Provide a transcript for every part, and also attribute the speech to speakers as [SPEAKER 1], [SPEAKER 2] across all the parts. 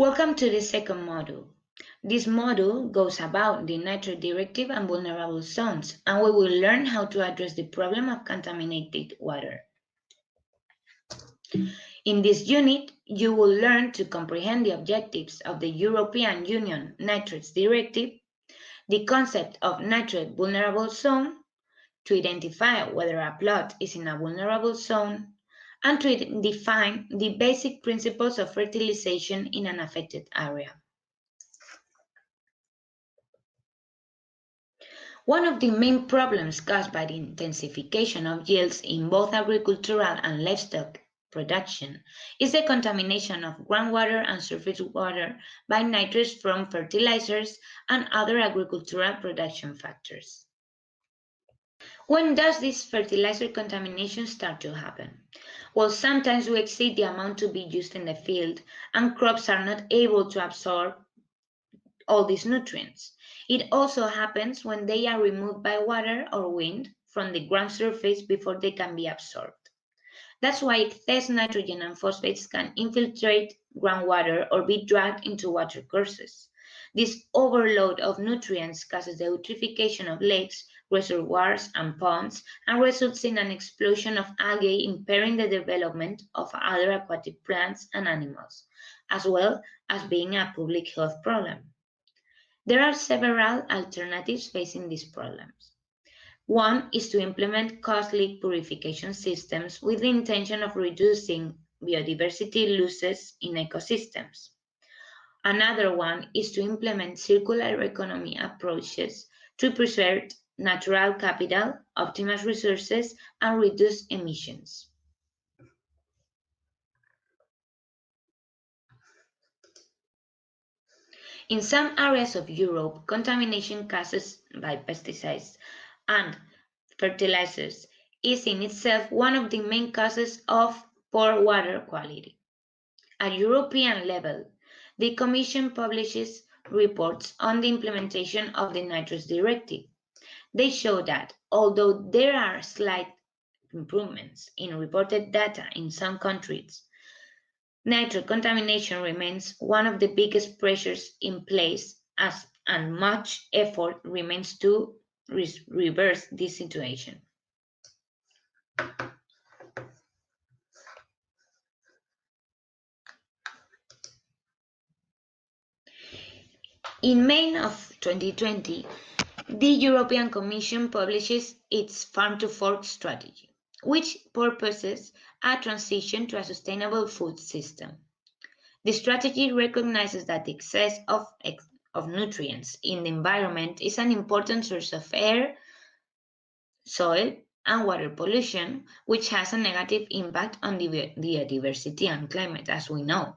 [SPEAKER 1] Welcome to the second module. This module goes about the Nitrate Directive and vulnerable zones, and we will learn how to address the problem of contaminated water. In this unit, you will learn to comprehend the objectives of the European Union Nitrates Directive, the concept of nitrate vulnerable zone, to identify whether a plot is in a vulnerable zone, and to define the basic principles of fertilization in an affected area. One of the main problems caused by the intensification of yields in both agricultural and livestock production is the contamination of groundwater and surface water by nitrates from fertilizers and other agricultural production factors. When does this fertilizer contamination start to happen? Well, sometimes we exceed the amount to be used in the field and crops are not able to absorb all these nutrients. It also happens when they are removed by water or wind from the ground surface before they can be absorbed. That's why excess nitrogen and phosphates can infiltrate groundwater or be dragged into water courses. This overload of nutrients causes the eutrophication of lakes, reservoirs, and ponds, and results in an explosion of algae impairing the development of other aquatic plants and animals, as well as being a public health problem. There are several alternatives facing these problems. One is to implement costly purification systems with the intention of reducing biodiversity losses in ecosystems. Another one is to implement circular economy approaches to preserve natural capital, optimize resources, and reduce emissions. In some areas of Europe, contamination caused by pesticides and fertilizers is in itself one of the main causes of poor water quality. At European level, the Commission publishes reports on the implementation of the Nitrates Directive. They show that, although there are slight improvements in reported data in some countries, nitrate contamination remains one of the biggest pressures in place and much effort remains to reverse this situation. In May of 2020, the European Commission publishes its Farm to Fork strategy, which purposes a transition to a sustainable food system. The strategy recognizes that the excess of nutrients in the environment is an important source of air, soil, and water pollution, which has a negative impact on the biodiversity and climate, as we know.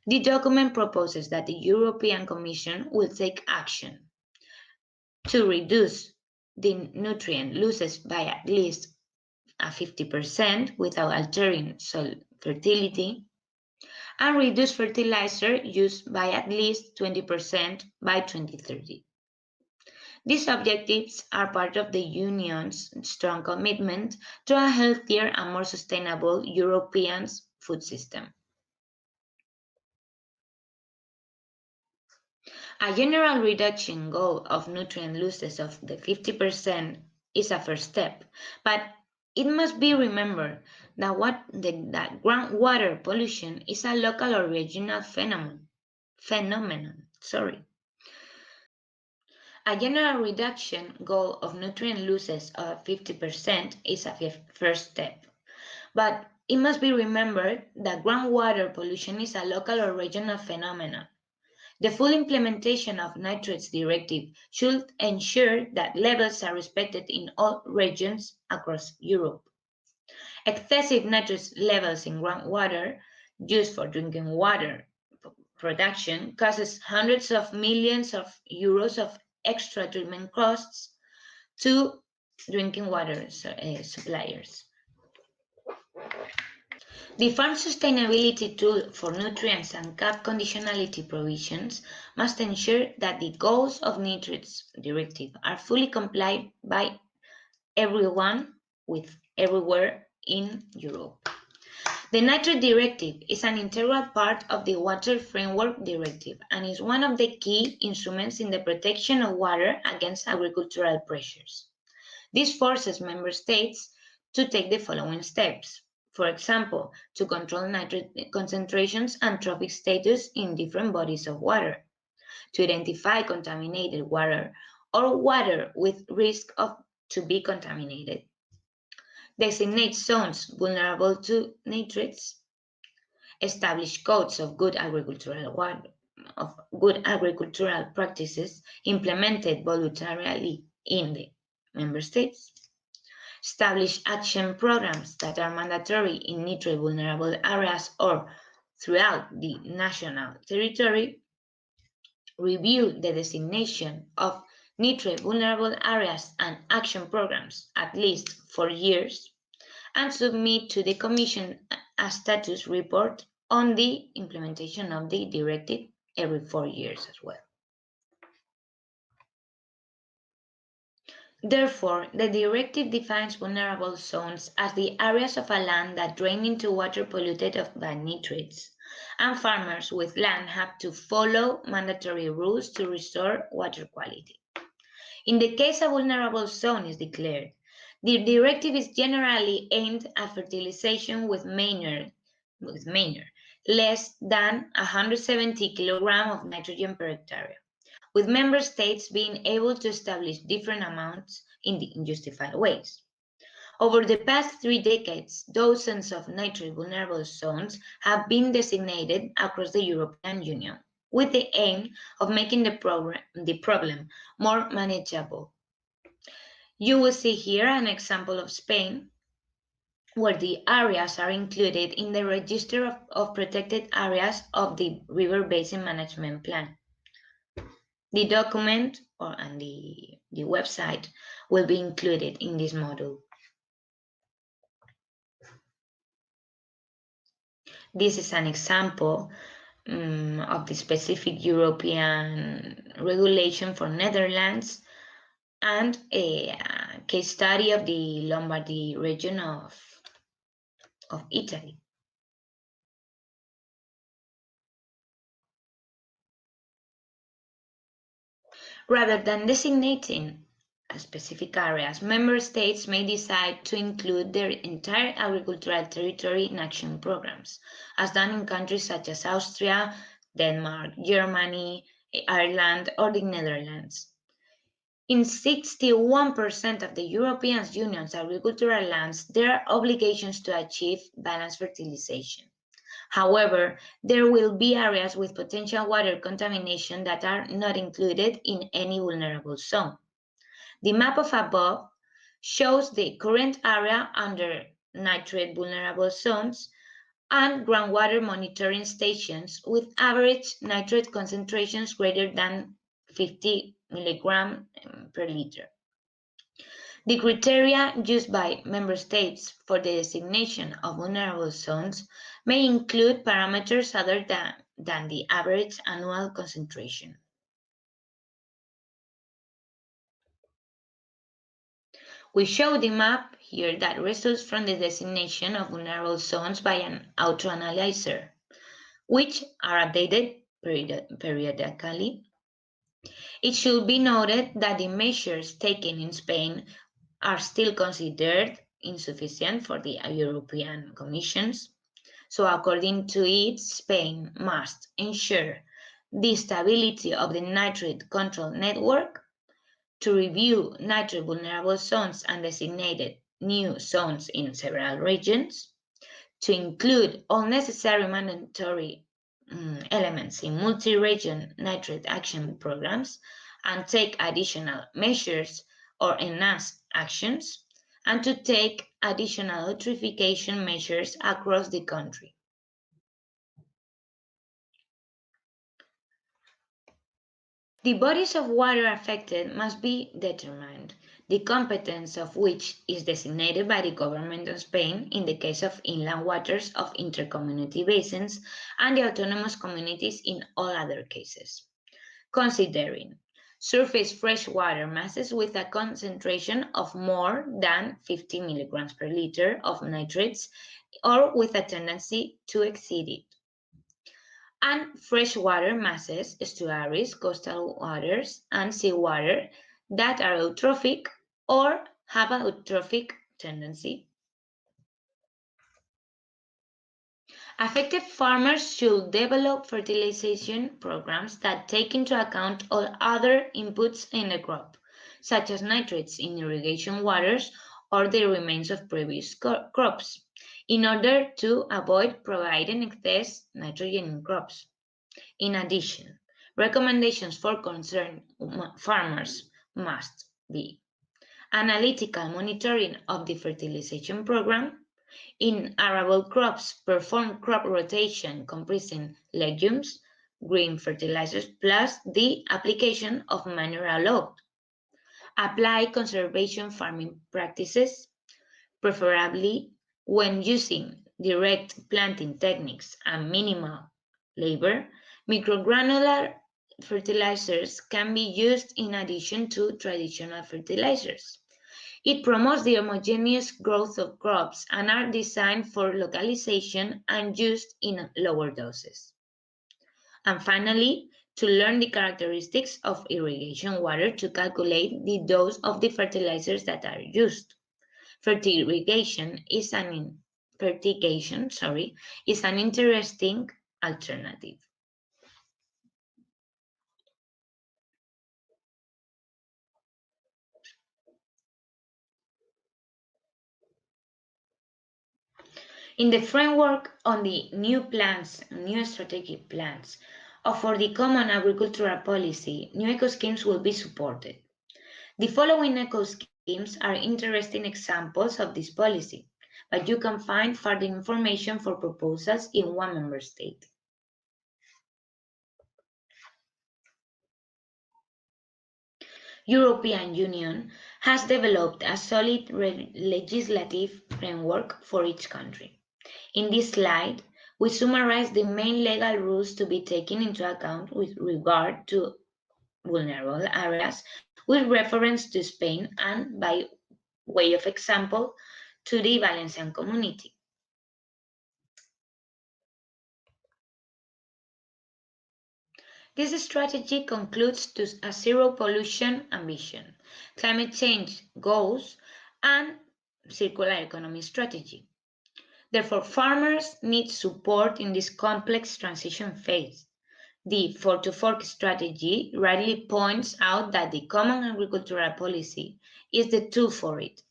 [SPEAKER 1] The document proposes that the European Commission will take action to reduce the nutrient losses by at least 50% without altering soil fertility, and reduce fertilizer use by at least 20% by 2030. These objectives are part of the Union's strong commitment to a healthier and more sustainable European food system. A general reduction goal of nutrient losses of the 50% is a first step, but it must be remembered that groundwater pollution is a local or regional phenomenon. A general reduction goal of nutrient losses of 50% is a first step, but it must be remembered that groundwater pollution is a local or regional phenomenon. The full implementation of Nitrates Directive should ensure that levels are respected in all regions across Europe. Excessive nitrate levels in groundwater used for drinking water production causes hundreds of millions of euros of extra treatment costs to drinking water suppliers. The Farm Sustainability Tool for Nutrients and CAP conditionality provisions must ensure that the goals of Nitrates Directive are fully complied by everyone everywhere in Europe. The Nitrate Directive is an integral part of the Water Framework Directive and is one of the key instruments in the protection of water against agricultural pressures. This forces member states to take the following steps. For example, to control nitrate concentrations and trophic status in different bodies of water, to identify contaminated water or water with risk to be contaminated, designate zones vulnerable to nitrates, establish codes of good agricultural practices implemented voluntarily in the member states, establish action programs that are mandatory in nitrate vulnerable areas or throughout the national territory, review the designation of nitrate vulnerable areas and action programs at least 4 years, and submit to the Commission a status report on the implementation of the directive every 4 years as well. Therefore, the directive defines vulnerable zones as the areas of a land that drain into water polluted by nitrates, and farmers with land have to follow mandatory rules to restore water quality. In the case a vulnerable zone is declared, the directive is generally aimed at fertilization with manure less than 170 kilograms of nitrogen per hectare, with member states being able to establish different amounts in justified ways. Over the past 3 decades, dozens of nitrate vulnerable zones have been designated across the European Union, with the aim of making the problem more manageable. You will see here an example of Spain, where the areas are included in the Register of Protected Areas of the River Basin Management Plan. The document and the website will be included in this module. This is an example of the specific European regulation for Netherlands and a case study of the Lombardy region of Italy. Rather than designating specific areas, member states may decide to include their entire agricultural territory in action programs, as done in countries such as Austria, Denmark, Germany, Ireland, or the Netherlands. In 61% of the European Union's agricultural lands, there are obligations to achieve balanced fertilization. However, there will be areas with potential water contamination that are not included in any vulnerable zone. The map of above shows the current area under nitrate vulnerable zones and groundwater monitoring stations with average nitrate concentrations greater than 50 milligrams per liter. The criteria used by member states for the designation of vulnerable zones may include parameters other than the average annual concentration. We show the map here that results from the designation of vulnerable zones by an auto-analyzer, which are updated periodically. It should be noted that the measures taken in Spain are still considered insufficient for the European Commission. So according to it, Spain must ensure the stability of the nitrate control network, to review nitrate vulnerable zones and designated new zones in several regions, to include all necessary mandatory elements in multi-region nitrate action programs, and take additional measures or enhance actions, and to take additional eutrophication measures across the country. The bodies of water affected must be determined, the competence of which is designated by the government of Spain in the case of inland waters of intercommunity basins and the autonomous communities in all other cases, considering surface freshwater masses with a concentration of more than 50 milligrams per liter of nitrates or with a tendency to exceed it. And freshwater masses, estuaries, coastal waters, and seawater that are eutrophic or have a eutrophic tendency. Affected farmers should develop fertilization programs that take into account all other inputs in the crop, such as nitrates in irrigation waters or the remains of previous crops, in order to avoid providing excess nitrogen in crops. In addition, recommendations for concerned farmers must be analytical monitoring of the fertilization program. In arable crops, perform crop rotation comprising legumes, green fertilizers, plus the application of manure allowed. Apply conservation farming practices, preferably when using direct planting techniques and minimal labor. Microgranular fertilizers can be used in addition to traditional fertilizers. It promotes the homogeneous growth of crops and are designed for localization and used in lower doses. And finally, to learn the characteristics of irrigation water to calculate the dose of the fertilizers that are used. Fertigation is an interesting alternative. In the framework on the new strategic plans, for the Common Agricultural Policy, new eco-schemes will be supported. The following eco-schemes are interesting examples of this policy, but you can find further information for proposals in one member state. European Union has developed a solid legislative framework for each country. In this slide, we summarize the main legal rules to be taken into account with regard to vulnerable areas, with reference to Spain and, by way of example, to the Valencian community. This strategy concludes to a zero pollution ambition, climate change goals, and circular economy strategy. Therefore, farmers need support in this complex transition phase. The 4-to-Fork strategy rightly points out that the Common Agricultural Policy is the tool for it.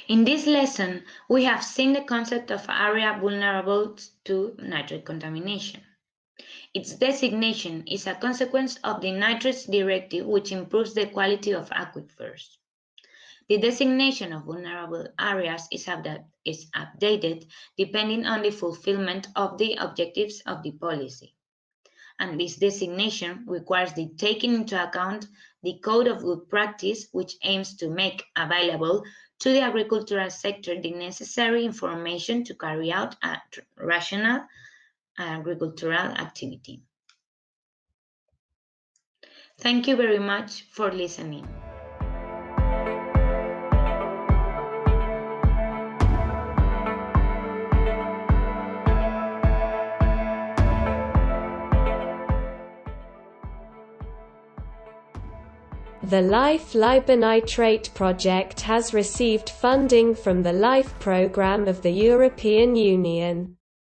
[SPEAKER 1] In this lesson, we have seen the concept of area vulnerable to nitrate contamination. Its designation is a consequence of the Nitrates Directive, which improves the quality of aquifers. The designation of vulnerable areas is updated depending on the fulfillment of the objectives of the policy. And this designation requires the taking into account the Code of Good Practice, which aims to make available to the agricultural sector the necessary information to carry out a rational agricultural activity. Thank you very much for listening.
[SPEAKER 2] The LIFE Libernitrate project has received funding from the LIFE program of the European Union.